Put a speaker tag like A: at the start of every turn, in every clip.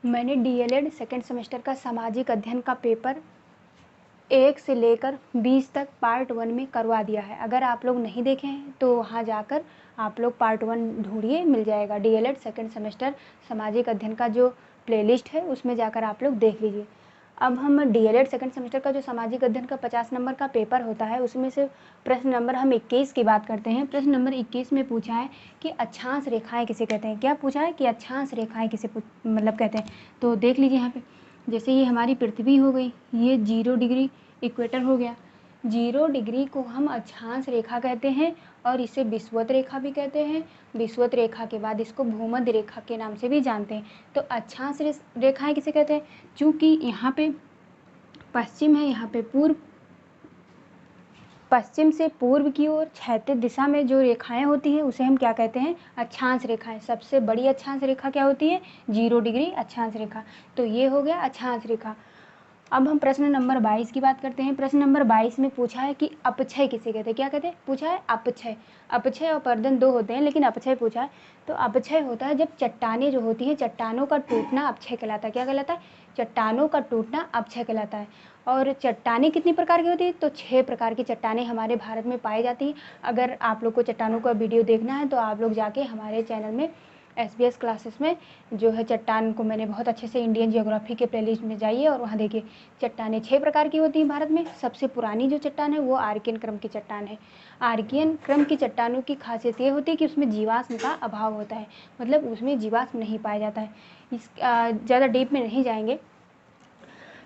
A: मैंने DElEd second semester का सामाजिक अध्ययन का पेपर 1 से लेकर 20 तक पार्ट 1 में करवा दिया है। अगर आप लोग नहीं देखे हैं तो वहाँ जाकर आप लोग पार्ट 1 ढूंढिए, मिल जाएगा। डीएलएड सेकेंड सेमेस्टर सामाजिक अध्ययन का जो प्लेलिस्ट है उसमें जाकर आप लोग देख लीजिए। अब हम डीएलएड सेकेंड सेमेस्टर का जो सामाजिक अध्ययन का 50 नंबर का पेपर होता है उसमें से प्रश्न नंबर हम 21 की बात करते हैं। प्रश्न नंबर 21 में पूछा है कि अक्षांश रेखाएं किसे कहते हैं। क्या पूछा है कि अक्षांश रेखाएं किसे मतलब कहते हैं। तो देख लीजिए यहाँ पे, जैसे ये हमारी पृथ्वी हो गई, ये 0 डिग्री इक्वेटर हो गया। 0 डिग्री को हम अक्षांश रेखा कहते हैं और इसे विषुवत रेखा भी कहते हैं। विषुवत रेखा के बाद इसको भूमध्य रेखा के नाम से भी जानते हैं। तो अक्षांश रेखाएं किसे कहते हैं, चूँकि यहाँ पे पश्चिम है, यहाँ पे पूर्व, पश्चिम से पूर्व की ओर क्षैतिज दिशा में जो रेखाएं होती हैं उसे हम क्या कहते हैं, अक्षांश रेखाएं। सबसे बड़ी अक्षांश रेखा क्या होती है, 0 डिग्री अक्षांश रेखा। तो ये हो गया अक्षांश रेखा। अब हम प्रश्न नंबर 22 की बात करते हैं। प्रश्न नंबर 22 में पूछा है कि अपक्षय किसे कहते हैं। क्या कहते हैं, पूछा है अपक्षय। अपक्षय और पर्दन 2 होते हैं, लेकिन अपक्षय पूछा है। तो अपक्षय होता है जब चट्टानें जो होती हैं, चट्टानों का टूटना अपक्षय कहलाता है। क्या कहलाता है, चट्टानों का टूटना अपक्षय कहलाता है। और चट्टानें कितनी प्रकार की होती है, तो 6 प्रकार की चट्टानें हमारे भारत में पाई जाती हैं। अगर आप लोग को चट्टानों का वीडियो देखना है तो आप लोग जाके हमारे चैनल में SBS क्लासेस में जो है चट्टान को मैंने बहुत अच्छे से इंडियन जियोग्राफी के प्लेलिस्ट में जाइए और वहाँ देखिए। चट्टानें 6 प्रकार की होती हैं भारत में। सबसे पुरानी जो चट्टान है वो आर्कियन क्रम की चट्टान है। आर्कियन क्रम की चट्टानों की खासियत ये होती है कि उसमें जीवाश्म का अभाव होता है, मतलब उसमें जीवाश्म नहीं पाया जाता है। इस ज़्यादा डीप में नहीं जाएंगे।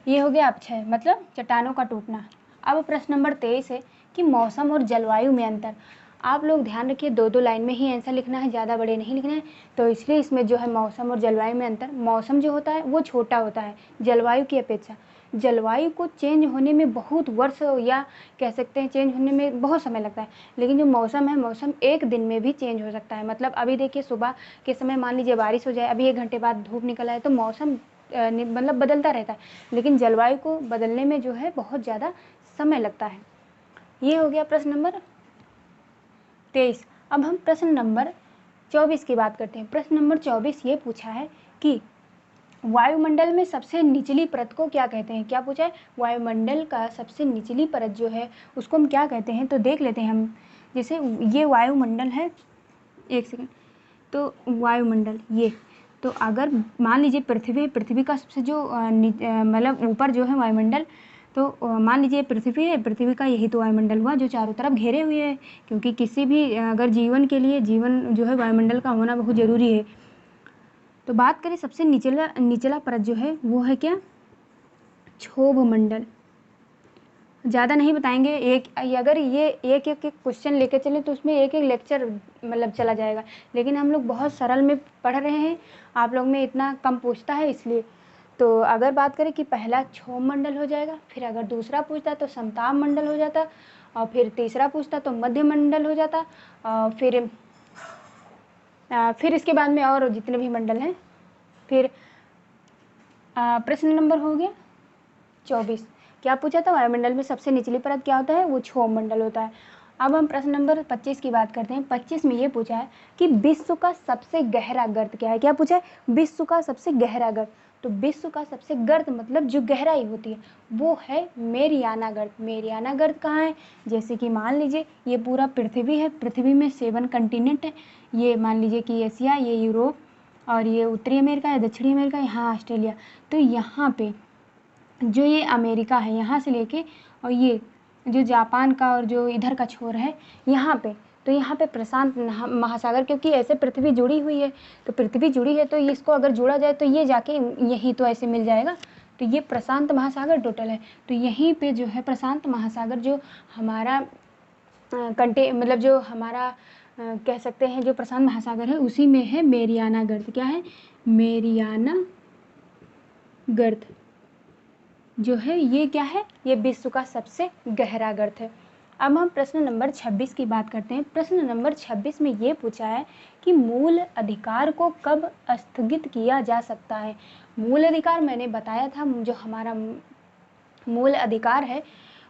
A: ये हो गया अपक्षय, मतलब चट्टानों का टूटना। अब प्रश्न नंबर 23 है कि मौसम और जलवायु में अंतर। आप लोग ध्यान रखिए, 2-2 लाइन में ही आंसर लिखना है, ज़्यादा बड़े नहीं लिखना है। तो इसलिए इसमें जो है मौसम और जलवायु में अंतर, मौसम जो होता है वो छोटा होता है जलवायु की अपेक्षा। जलवायु को चेंज होने में बहुत वर्ष या कह सकते हैं चेंज होने में बहुत समय लगता है, लेकिन जो मौसम है, मौसम 1 दिन में भी चेंज हो सकता है। मतलब अभी देखिए सुबह के समय मान लीजिए बारिश हो जाए, अभी 1 घंटे बाद धूप निकल आए, तो मौसम मतलब बदलता रहता है, लेकिन जलवायु को बदलने में जो है बहुत ज़्यादा समय लगता है। ये हो गया प्रश्न नंबर 23। अब हम प्रश्न नंबर 24 की बात करते हैं। प्रश्न नंबर 24 ये पूछा है कि वायुमंडल में सबसे निचली परत को क्या कहते हैं। क्या पूछा है, वायुमंडल का सबसे निचली परत जो है उसको हम क्या कहते हैं। तो देख लेते हैं हम, जैसे ये वायुमंडल है, 1 सेकेंड, तो वायुमंडल ये, तो अगर मान लीजिए पृथ्वी का सबसे जो मतलब ऊपर जो है वायुमंडल, तो मान लीजिए पृथ्वी है, पृथ्वी का यही तो वायुमंडल हुआ जो चारों तरफ घेरे हुए है, क्योंकि किसी भी अगर जीवन के लिए जीवन जो है वायुमंडल का होना बहुत ज़रूरी है। तो बात करें सबसे निचला परत जो है वो है क्या, क्षोभ मंडल। ज़्यादा नहीं बताएंगे, अगर ये एक क्वेश्चन लेके चले तो उसमें एक लेक्चर मतलब चला जाएगा, लेकिन हम लोग बहुत सरल में पढ़ रहे हैं, आप लोग में इतना कम पूछता है इसलिए। तो अगर बात करें कि पहला क्षोभ मंडल हो जाएगा, फिर अगर दूसरा पूछता तो समताप मंडल हो जाता, और फिर तीसरा पूछता तो मध्य मंडल हो जाता, और फिर इसके बाद में और जितने भी मंडल हैं। फिर प्रश्न नंबर हो गया 24। क्या पूछा था, वायुमंडल में सबसे निचली परत क्या होता है, वो क्षोभ मंडल होता है। अब हम प्रश्न नंबर 25 की बात करते हैं। 25 में ये पूछा है कि विश्व का सबसे गहरा गर्त क्या है। क्या पूछा है, विश्व का सबसे गहरा गर्त। तो विश्व का सबसे गर्त मतलब जो गहराई होती है वो है मेरियाना गर्त। मेरियाना गर्त कहाँ है, जैसे कि मान लीजिए ये पूरा पृथ्वी है, पृथ्वी में 7 कंटिनेंट है। ये मान लीजिए कि एशिया, ये यूरोप, और ये उत्तरी अमेरिका है, दक्षिणी अमेरिका, यहाँ ऑस्ट्रेलिया। तो यहाँ पे जो ये अमेरिका है यहाँ से लेके, और ये जो जापान का और जो इधर का छोर है यहाँ पे, तो यहाँ पे प्रशांत महासागर, क्योंकि ऐसे पृथ्वी जुड़ी हुई है, तो पृथ्वी जुड़ी है तो इसको अगर जोड़ा जाए तो ये जाके यहीं तो ऐसे मिल जाएगा। तो ये प्रशांत महासागर टोटल है। तो यहीं पे जो है प्रशांत महासागर जो हमारा मतलब जो हमारा कह सकते हैं जो प्रशांत महासागर है उसी में है मेरियाना गर्त। क्या है, मेरियाना गर्त जो है ये क्या है, ये विश्व का सबसे गहरा गर्त है। अब हम प्रश्न नंबर 26 की बात करते हैं। प्रश्न नंबर 26 में ये पूछा है कि मूल अधिकार को कब स्थगित किया जा सकता है। मूल अधिकार मैंने बताया था, जो हमारा मूल अधिकार है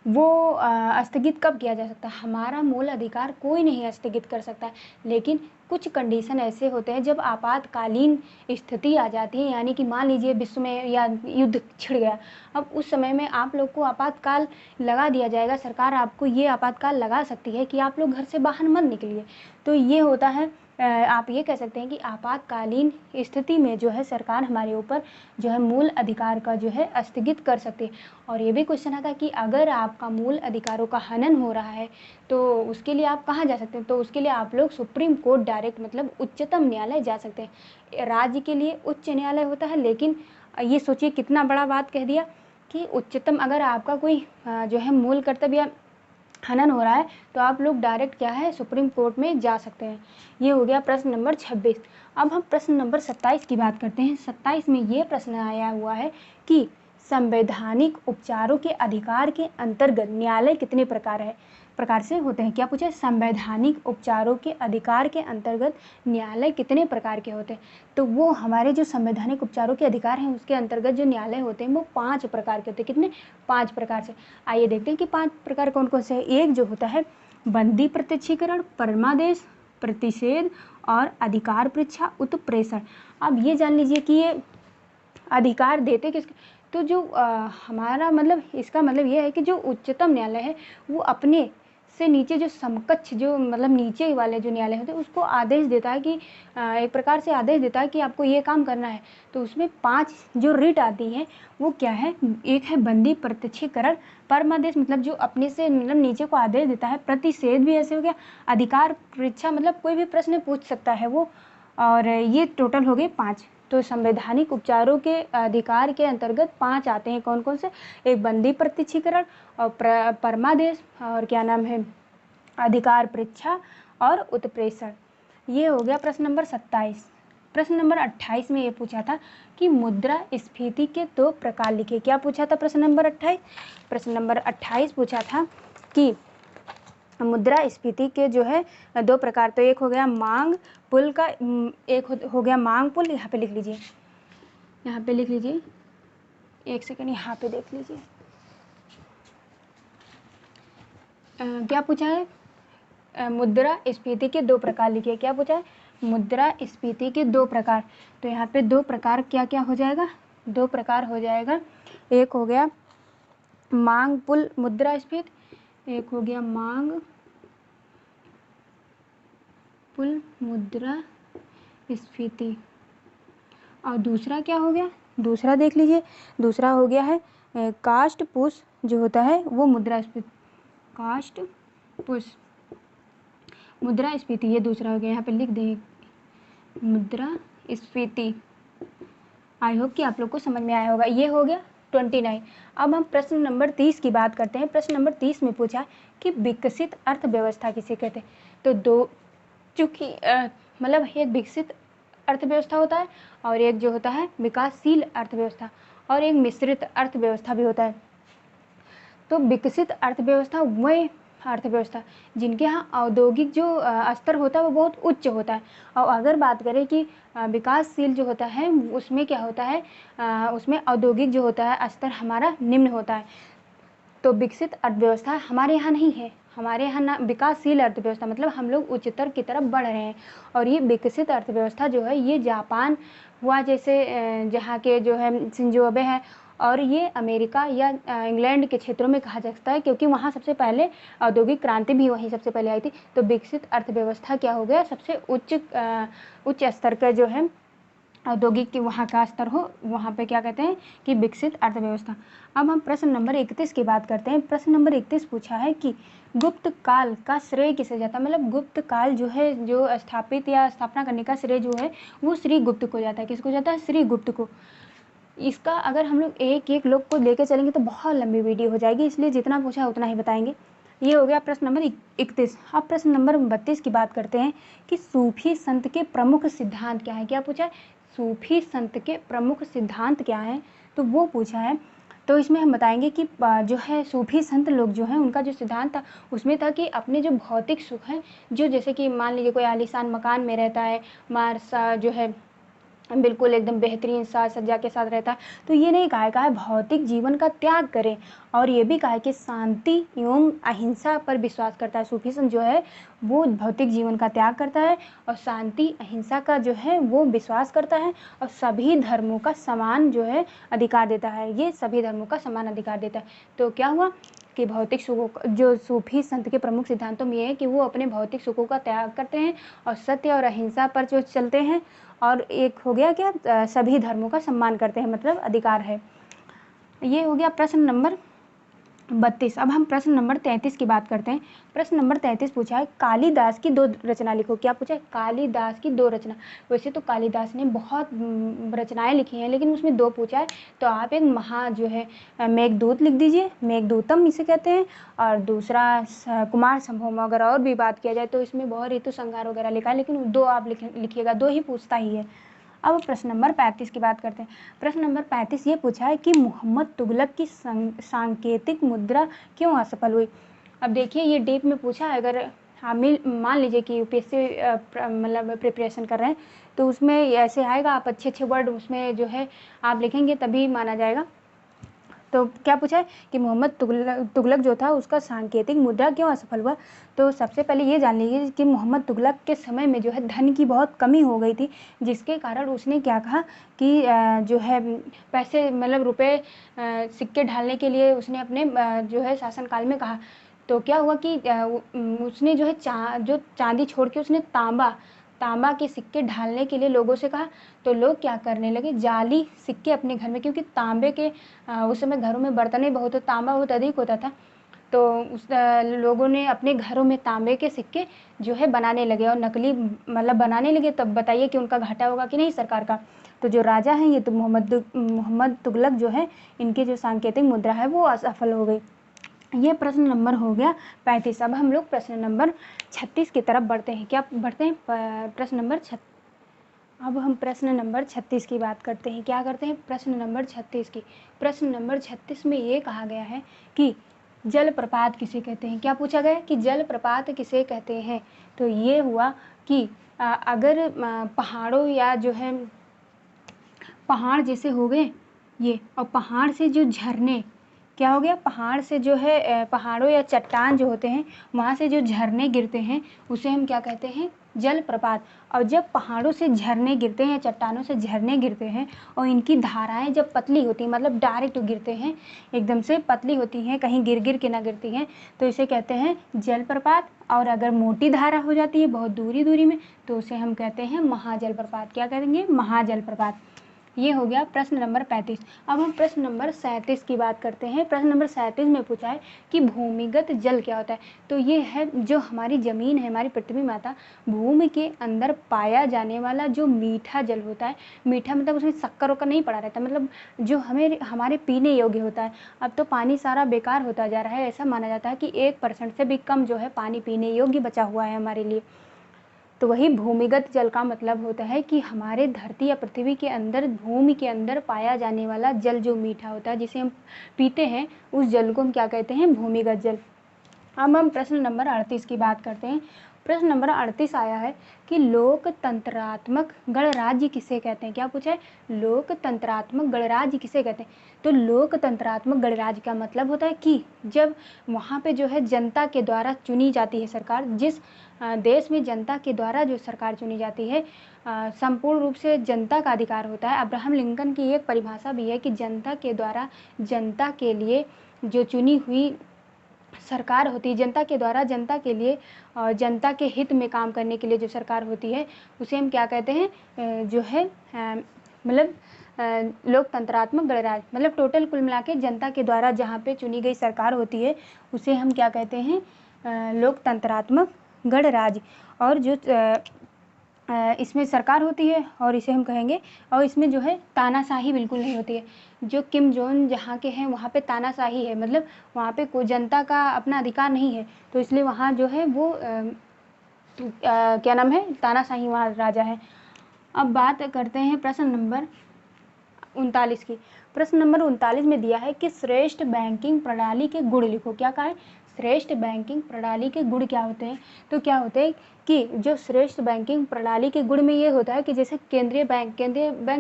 A: वो स्थगित कब किया जा सकता है? हमारा मूल अधिकार कोई नहीं स्थगित कर सकता है, लेकिन कुछ कंडीशन ऐसे होते हैं जब आपातकालीन स्थिति आ जाती है, यानी कि मान लीजिए विश्व में या युद्ध छिड़ गया, अब उस समय में आप लोग को आपातकाल लगा दिया जाएगा, सरकार आपको ये आपातकाल लगा सकती है कि आप लोग घर से बाहर मत निकलिए। तो ये होता है, आप ये कह सकते हैं कि आपातकालीन स्थिति में जो है सरकार हमारे ऊपर जो है मूल अधिकार का जो है स्थगित कर सकती है। और ये भी क्वेश्चन आता है कि अगर आपका मूल अधिकारों का हनन हो रहा है तो उसके लिए आप कहाँ जा सकते हैं? तो उसके लिए आप लोग सुप्रीम कोर्ट डायरेक्ट, मतलब उच्चतम न्यायालय जा सकते हैं। राज्य के लिए उच्च न्यायालय होता है, लेकिन ये सोचिए कितना बड़ा बात कह दिया कि उच्चतम, अगर आपका कोई जो है मूल कर्तव्य हनन हो रहा है तो आप लोग डायरेक्ट क्या है, सुप्रीम कोर्ट में जा सकते हैं। ये हो गया प्रश्न नंबर 26। अब हम प्रश्न नंबर 27 की बात करते हैं। 27 में ये प्रश्न आया हुआ है कि संवैधानिक उपचारों के अधिकार के अंतर्गत न्यायालय कितने प्रकार से होते हैं? क्या पूछा है? संवैधानिक उपचारों के अधिकार के अंतर्गत न्यायालय कितने प्रकार के होते हैं? तो वो हमारे जो संवैधानिक उपचारों के अधिकार हैं उसके अंतर्गत जो न्यायालय होते हैं वो 5 प्रकार के होते हैं। कितने? 5 प्रकार से। आइए देखते हैं कि 5 प्रकार कौन कौन से हैं। एक जो होता है बंदी प्रत्यक्षीकरण, परमादेश, प्रतिषेध और अधिकार परीक्षा उत्प्रेषण। अब ये जान लीजिए कि ये अधिकार देते किसके? तो जो हमारा मतलब इसका मतलब ये है कि जो उच्चतम न्यायालय है वो अपने से नीचे जो समकक्ष, जो मतलब नीचे वाले जो न्यायालय होते हैं उसको आदेश देता है कि एक प्रकार से आदेश देता है कि आपको ये काम करना है। तो उसमें 5 जो रिट आती हैं वो क्या है? एक है बंदी प्रत्यक्षीकरण, परमादेश मतलब जो अपने से मतलब नीचे को आदेश देता है, प्रतिषेध भी ऐसे हो गया, अधिकार परीक्षा मतलब कोई भी प्रश्न पूछ सकता है वो, और ये टोटल हो गए 5। तो संवैधानिक उपचारों के अधिकार के अंतर्गत 5 आते हैं। कौन कौन से? एक बंदी प्रत्यक्षीकरण और परमादेश और क्या नाम है, अधिकार परीक्षा और उत्प्रेषण। ये हो गया प्रश्न नंबर 27। प्रश्न नंबर 28 में ये पूछा था कि मुद्रा स्फीति के 2 प्रकार लिखे। क्या पूछा था प्रश्न नंबर 28? प्रश्न नंबर 28 पूछा था कि मुद्रा स्फीति के जो है 2 प्रकार, तो एक हो गया मांग पुल का, एक हो गया मांग पुल। यहाँ पे लिख लीजिए, यहाँ पे लिख लीजिए, एक सेकंड यहाँ पे देख लीजिए। क्या पूछा है? मुद्रा स्फीति के 2 प्रकार लिखिए। क्या पूछा है? मुद्रा स्फीति के 2 प्रकार। तो यहाँ पे 2 प्रकार क्या क्या हो जाएगा? 2 प्रकार हो जाएगा। एक हो गया मांग पुल मुद्रा स्फीति, एक हो गया मांग पुल मुद्रा स्फीति, और दूसरा क्या हो गया? दूसरा देख लीजिए, दूसरा हो गया है कास्ट पुश जो होता है वो मुद्रा स्फीति, कास्ट पुश मुद्रा स्फीति, ये दूसरा हो गया। यहाँ पे लिख दें मुद्रा स्फीति। आई होप कि आप लोग को समझ में आया होगा। ये हो गया 29। अब हम प्रश्न नंबर 30 की बात करते हैं। प्रश्न नंबर 30 में पूछा कि विकसित अर्थव्यवस्था किसे कहते हैं? तो दो, चूँकि मतलब एक विकसित अर्थव्यवस्था होता है और एक जो होता है विकासशील अर्थव्यवस्था, और एक मिश्रित अर्थव्यवस्था भी होता है। तो विकसित अर्थव्यवस्था वह अर्थव्यवस्था जिनके यहाँ औद्योगिक जो स्तर होता है वो बहुत उच्च होता है। और अगर बात करें कि विकासशील जो होता है उसमें क्या होता है, उसमें औद्योगिक जो होता है स्तर हमारा निम्न होता है। तो विकसित अर्थव्यवस्था हमारे यहाँ नहीं है, हमारे यहाँ ना विकासशील अर्थव्यवस्था, मतलब हम लोग उच्चतर की तरफ बढ़ रहे हैं। और ये विकसित अर्थव्यवस्था जो है ये जापान हुआ, जैसे जहाँ के जो है सिंजोबे है, और ये अमेरिका या इंग्लैंड के क्षेत्रों में कहा जा सकता है, क्योंकि वहाँ सबसे पहले औद्योगिक क्रांति भी वहीं सबसे पहले आई थी। तो विकसित अर्थव्यवस्था क्या हो गया? सबसे उच्च स्तर का जो है औद्योगिक की वहाँ का स्तर हो, वहाँ पे क्या कहते हैं कि विकसित अर्थव्यवस्था। अब हम प्रश्न नंबर 31 की बात करते हैं। प्रश्न नंबर 31 पूछा है कि गुप्त काल का श्रेय किसे जाता है? मतलब गुप्त काल जो है, जो स्थापित या स्थापना करने का श्रेय जो है वो श्री गुप्त को जाता है। किसको जाता है? श्री गुप्त को। इसका अगर हम लोग एक एक लोग को लेकर चलेंगे तो बहुत लंबी वीडियो हो जाएगी, इसलिए जितना पूछा उतना ही बताएंगे। ये हो गया प्रश्न नंबर 31। अब प्रश्न नंबर 32 की बात करते हैं कि सूफी संत के प्रमुख सिद्धांत क्या है? क्या पूछा है? सूफी संत के प्रमुख सिद्धांत क्या है? तो वो पूछा है। तो इसमें हम बताएंगे कि जो है सूफी संत लोग जो हैं उनका जो सिद्धांत था उसमें था कि अपने जो भौतिक सुख है, जो जैसे कि मान लीजिए कोई आलीशान मकान में रहता है, जो है बिल्कुल एकदम बेहतरीन साज सज्जा के साथ रहता है। तो ये नहीं कहा है भौतिक जीवन का त्याग करें, और ये भी कहा है कि शांति एवं अहिंसा पर विश्वास करता है। सूफी संत जो है वो भौतिक जीवन का त्याग करता है और शांति अहिंसा का जो है वो विश्वास करता है, और सभी धर्मों का समान जो है अधिकार देता है। ये सभी धर्मों का समान अधिकार देता है। तो क्या हुआ कि भौतिक सुखों जो सूफी संत के प्रमुख सिद्धांतों में ये है कि वो अपने भौतिक सुखों का त्याग करते हैं और सत्य और अहिंसा पर जो चलते हैं, और एक हो गया क्या सभी धर्मों का सम्मान करते हैं, मतलब अधिकार है। ये हो गया प्रश्न नंबर 32। अब हम प्रश्न नंबर 33 की बात करते हैं। प्रश्न नंबर 33 पूछा है कालिदास की 2 रचना लिखो। क्या पूछा है? कालिदास की 2 रचना। वैसे तो कालिदास ने बहुत रचनाएं लिखी हैं, लेकिन उसमें 2 पूछा है, तो आप एक जो है मेघदूत लिख दीजिए, मेघदूतम इसे कहते हैं, और दूसरा कुमार संभव। अगर और भी बात किया जाए तो इसमें बहुत ऋतु संहार वगैरह लिखा है, लेकिन 2 आप लिखिएगा, 2 ही पूछता ही है। अब प्रश्न नंबर 35 की बात करते हैं। प्रश्न नंबर 35 ये पूछा है कि मोहम्मद तुगलक की सांकेतिक मुद्रा क्यों असफल हुई। अब देखिए ये डीप में पूछा है। अगर आप मान लीजिए कि यूपीएससी मतलब प्रिपरेशन कर रहे हैं तो उसमें ऐसे आएगा, आप अच्छे वर्ड उसमें जो है आप लिखेंगे तभी माना जाएगा। तो क्या पूछा है कि मोहम्मद तुगलक जो था उसका सांकेतिक मुद्रा क्यों असफल हुआ। तो सबसे पहले ये जान लीजिए कि मोहम्मद तुगलक के समय में जो है धन की बहुत कमी हो गई थी, जिसके कारण उसने क्या कहा कि जो है पैसे मतलब रुपए सिक्के ढालने के लिए उसने अपने जो है शासनकाल में कहा। तो क्या हुआ कि उसने जो है चांदी छोड़ के उसने तांबा के सिक्के ढालने के लिए लोगों से कहा। तो लोग क्या करने लगे, जाली सिक्के अपने घर में, क्योंकि तांबे के उस समय घरों में बर्तनें बहुत, तांबा बहुत अधिक होता था, तो उस लोगों ने अपने घरों में तांबे के सिक्के जो है बनाने लगे और नकली मतलब बनाने लगे। तब बताइए कि उनका घाटा होगा कि नहीं सरकार का। तो जो राजा हैं ये तो मोहम्मद तुगलक जो है, इनकी जो सांकेतिक मुद्रा है वो असफल हो गई। ये प्रश्न नंबर हो गया 35। अब हम लोग प्रश्न नंबर 36 की तरफ बढ़ते हैं। क्या बढ़ते हैं? प्रश्न नंबर 36। अब हम प्रश्न नंबर 36 की बात करते हैं। क्या करते हैं? प्रश्न नंबर 36 की। प्रश्न नंबर 36 में ये कहा गया है कि जलप्रपात किसे कहते हैं। क्या पूछा गया कि जलप्रपात किसे कहते हैं। तो ये हुआ कि अगर पहाड़ों या जो है पहाड़ जैसे हो गए ये, और पहाड़ से जो झरने, क्या हो गया, पहाड़ से जो है पहाड़ों या चट्टान जो होते हैं वहाँ से जो झरने गिरते हैं उसे हम क्या कहते हैं? जलप्रपात। और जब पहाड़ों से झरने गिरते हैं, चट्टानों से झरने गिरते हैं और इनकी धाराएं जब पतली होती हैं, मतलब डायरेक्ट गिरते हैं, एकदम से पतली होती हैं, कहीं गिर के ना गिरती हैं, तो इसे कहते हैं जलप्रपात। और अगर मोटी धारा हो जाती है बहुत दूरी में तो उसे हम कहते हैं महाजलप्रपात। क्या कहेंगे? महाजलप्रपात। ये हो गया प्रश्न नंबर 35। अब हम प्रश्न नंबर 37 की बात करते हैं। प्रश्न नंबर 37 में पूछा है कि भूमिगत जल क्या होता है। तो ये है जो हमारी ज़मीन है, हमारी पृथ्वी माता, भूमि के अंदर पाया जाने वाला जो मीठा जल होता है। मीठा मतलब उसमें शक्कर वक्कर नहीं पड़ा रहता, मतलब जो हमारे पीने योग्य होता है। अब तो पानी सारा बेकार होता जा रहा है, ऐसा माना जाता है कि 1% से भी कम जो है पानी पीने योग्य बचा हुआ है हमारे लिए। तो वही भूमिगत जल का मतलब होता है कि हमारे धरती या पृथ्वी के अंदर, भूमि के अंदर पाया जाने वाला जल जो मीठा होता है, जिसे हम पीते हैं, उस जल को हम क्या कहते हैं? भूमिगत जल। अब हम प्रश्न नंबर 38 की बात करते हैं। प्रश्न नंबर 38 आया है कि लोकतंत्रात्मक गणराज्य किसे कहते हैं। क्या पूछा है? लोकतंत्रात्मक गणराज्य किसे कहते हैं। तो लोकतंत्रात्मक गणराज्य का मतलब होता है कि जब वहाँ पे जो है जनता के द्वारा चुनी जाती है सरकार, जिस देश में जनता के द्वारा जो सरकार चुनी जाती है, संपूर्ण रूप से जनता का अधिकार होता है। अब्राहम लिंकन की एक परिभाषा भी है कि जनता के द्वारा जनता के लिए जो चुनी हुई सरकार होती है, जनता के द्वारा जनता के लिए और जनता के हित में काम करने के लिए जो सरकार होती है उसे हम क्या कहते हैं? जो है मतलब लोकतंत्रात्मक गणराज्य, मतलब टोटल कुल मिला के जनता के द्वारा जहाँ पे चुनी गई सरकार होती है उसे हम क्या कहते हैं? लोकतंत्रात्मक गणराज्य। और जो इसमें सरकार होती है और इसे हम कहेंगे, और इसमें जो है तानाशाही बिल्कुल नहीं होती है। जो किम जोन जहाँ के हैं वहाँ पे तानाशाही है, मतलब वहाँ पे कोई जनता का अपना अधिकार नहीं है, तो इसलिए वहाँ जो है वो क्या नाम है? तानाशाही वहाँ राजा है। अब बात करते हैं प्रश्न नंबर 39 की। प्रश्न नंबर 39 में दिया है कि श्रेष्ठ बैंकिंग प्रणाली के गुण लिखो। क्या कहा है? श्रेष्ठ बैंकिंग प्रणाली के गुण क्या होते हैं? तो क्या होते हैं कि जो श्रेष्ठ बैंकिंग प्रणाली के गुण में ये होता है कि जैसे केंद्रीय बैंक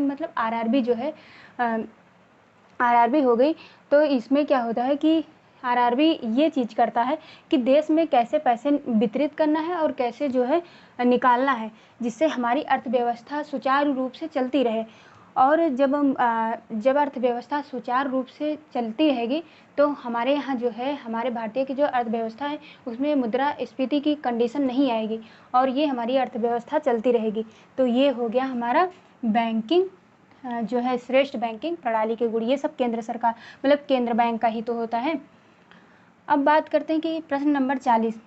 A: मतलब आरआरबी जो है, आरआरबी हो गई। तो इसमें क्या होता है कि आरआरबी ये चीज़ करता है कि देश में कैसे पैसे वितरित करना है और कैसे जो है निकालना है, जिससे हमारी अर्थव्यवस्था सुचारू रूप से चलती रहे। और जब अर्थव्यवस्था सुचारू रूप से चलती रहेगी तो हमारे यहाँ जो है, हमारे भारतीय की जो अर्थव्यवस्था है उसमें मुद्रास्फीति की कंडीशन नहीं आएगी और ये हमारी अर्थव्यवस्था चलती रहेगी। तो ये हो गया हमारा बैंकिंग जो है श्रेष्ठ बैंकिंग प्रणाली के गुण। ये सब केंद्र सरकार मतलब केंद्र बैंक का ही तो होता है। अब बात करते हैं कि प्रश्न नंबर 40।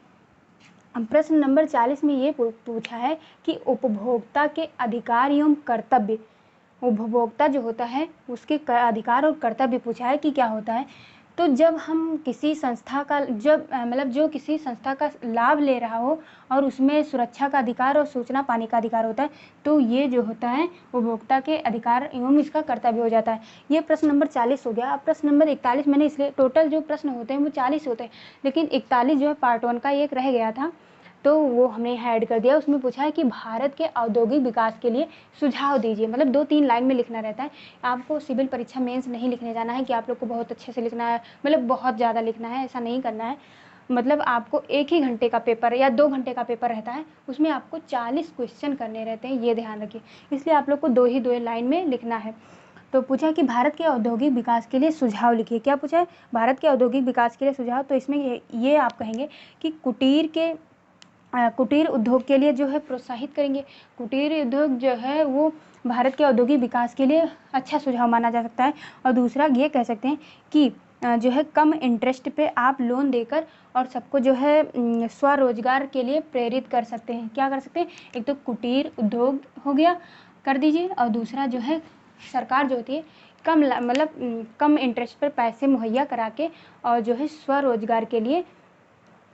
A: अब प्रश्न नंबर 40 में ये पूछा है कि उपभोक्ता के अधिकार एवं कर्तव्य, उपभोक्ता जो होता है उसके अधिकार और कर्तव्य पूछा है कि क्या होता है। तो जब हम किसी संस्था का जो किसी संस्था का लाभ ले रहा हो और उसमें सुरक्षा का अधिकार और सूचना पाने का अधिकार होता है, तो ये जो होता है उपभोक्ता के अधिकार एवं इसका कर्तव्य हो जाता है। ये प्रश्न नंबर 40 हो गया। अब प्रश्न नंबर 41 मैंने इसलिए, टोटल जो प्रश्न होते हैं वो 40 होते हैं, लेकिन 41 जो है पार्ट 1 का एक रह गया था तो वो हमने यहाँ ऐड कर दिया। उसमें पूछा है कि भारत के औद्योगिक विकास के लिए सुझाव दीजिए। मतलब 2-3 लाइन में लिखना रहता है। आपको सिविल परीक्षा मेंस नहीं लिखने जाना है कि आप लोग को बहुत अच्छे से लिखना है, मतलब बहुत ज़्यादा लिखना है, ऐसा नहीं करना है। मतलब आपको 1 ही घंटे का पेपर या 2 घंटे का पेपर रहता है, उसमें आपको 40 क्वेश्चन करने रहते हैं, ये ध्यान रखिए। इसलिए आप लोग को 2 लाइन में लिखना है। तो पूछा है कि भारत के औद्योगिक विकास के लिए सुझाव लिखिए। क्या पूछा है? भारत के औद्योगिक विकास के लिए सुझाव। तो इसमें ये आप कहेंगे कि कुटीर उद्योग के लिए जो है प्रोत्साहित करेंगे। कुटीर उद्योग जो है वो भारत के औद्योगिक विकास के लिए अच्छा सुझाव माना जा सकता है। और दूसरा ये कह सकते हैं कि जो है कम इंटरेस्ट पे आप लोन देकर और सबको जो है स्वरोजगार के लिए प्रेरित कर सकते हैं। क्या कर सकते हैं? एक तो कुटीर उद्योग हो गया, कर दीजिए, और दूसरा जो है सरकार जो होती है कम इंटरेस्ट पर पैसे मुहैया करा के और जो है स्वरोजगार के लिए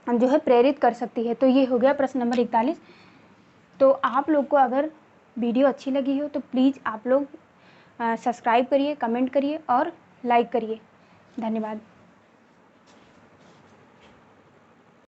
A: जो है प्रेरित कर सकती है। तो ये हो गया प्रश्न नंबर 41। तो आप लोग को अगर वीडियो अच्छी लगी हो तो प्लीज़ आप लोग सब्सक्राइब करिए, कमेंट करिए और लाइक करिए। धन्यवाद।